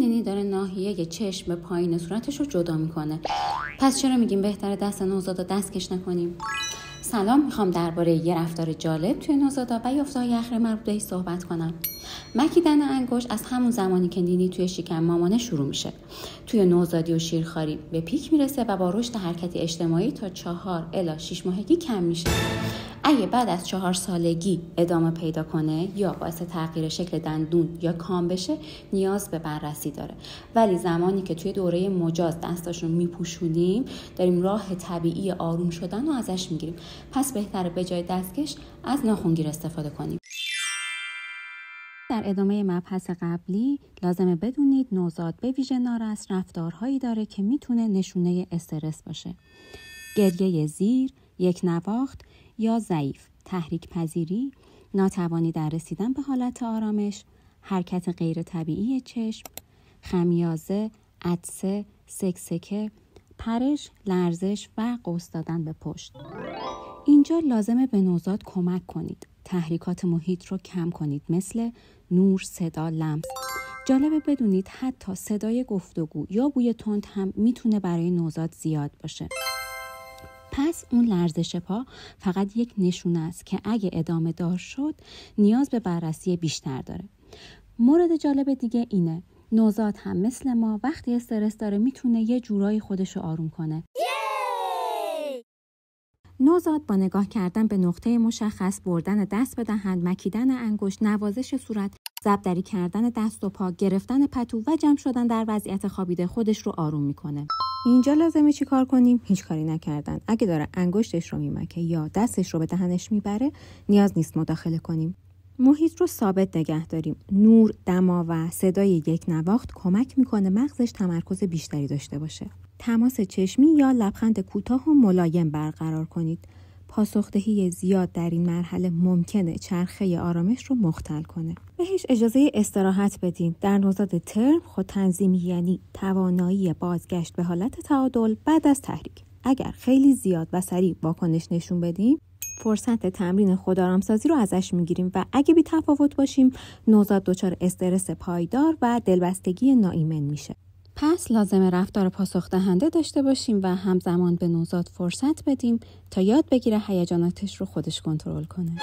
نینی داره ناحیه چشم به پایین صورتش رو جدا میکنه. پس چرا میگیم بهتره دست نوزاد دستکش نکنیم؟ سلام، میخوام درباره یه رفتار جالب توی نوزادا و یافته‌های اخیر مربوط بهش صحبت کنم. مکیدن انگشت از همون زمانی که نینی توی شکم مامانه شروع میشه. توی نوزادی و شیرخواری به پیک میرسه و با رشد حرکتی اجتماعی تا 4 الی 6 ماهگی کم میشه. اگه بعد از 4 سالگی ادامه پیدا کنه یا باعث تغییر شکل دندون یا کام بشه، نیاز به بررسی داره. ولی زمانی که توی دوره مجاز دستاشون میپوشونیم، داریم راه طبیعی آروم شدن رو ازش میگیریم. پس بهتره به جای دستکش از ناخنگیر استفاده کنیم. در ادامه مبحث قبلی لازمه بدونید نوزاد به ویژه نارس رفتارهایی داره که میتونه نشونه استرس باشه. گریه زیر، یک نواخت یا ضعیف، تحریک پذیری، ناتوانی در رسیدن به حالت آرامش، حرکت غیر طبیعی چشم، خمیازه، عطسه، سکسکه، پرش، لرزش و قوس دادن به پشت. اینجا لازمه به نوزاد کمک کنید. تحریکات محیط رو کم کنید، مثل نور، صدا، لمس. جالبه بدونید حتی صدای گفتگو یا بوی تند هم میتونه برای نوزاد زیاد باشه. پس اون لرزش پا فقط یک نشونه است که اگه ادامه دار شد نیاز به بررسی بیشتر داره. مورد جالب دیگه اینه، نوزاد هم مثل ما وقتی استرس داره میتونه یه جورایی خودشو آروم کنه. نوزاد با نگاه کردن به نقطه مشخص، بردن دست به دهن، مکیدن انگشت، نوازش صورت، ضبطری کردن دست و پا، گرفتن پتو و جمع شدن در وضعیت خوابیده خودش رو آروم میکنه. اینجا لازمه چی کار کنیم؟ هیچ کاری نکردن. اگه داره انگشتش رو میمکه یا دستش رو به دهنش میبره، نیاز نیست مداخله کنیم. محیط رو ثابت نگه داریم. نور، دما و صدای یک نواخت کمک میکنه مغزش تمرکز بیشتری داشته باشه. تماس چشمی یا لبخند کوتاه و ملایم برقرار کنید. پاسخدهی زیاد در این مرحله ممکنه چرخه آرامش رو مختل کنه. بهش اجازه استراحت بدین. در نوزاد ترم خود تنظیمی یعنی توانایی بازگشت به حالت تعادل بعد از تحریک. اگر خیلی زیاد و سریع واکنش نشون بدیم، فرصت تمرین خودآرامسازی رو ازش میگیریم و اگه بی تفاوت باشیم، نوزاد دچار استرس پایدار و دلبستگی ناایمن میشه. پس لازمه رفتار پاسخ دهنده داشته باشیم و همزمان به نوزاد فرصت بدیم تا یاد بگیره هیجاناتش رو خودش کنترل کنه.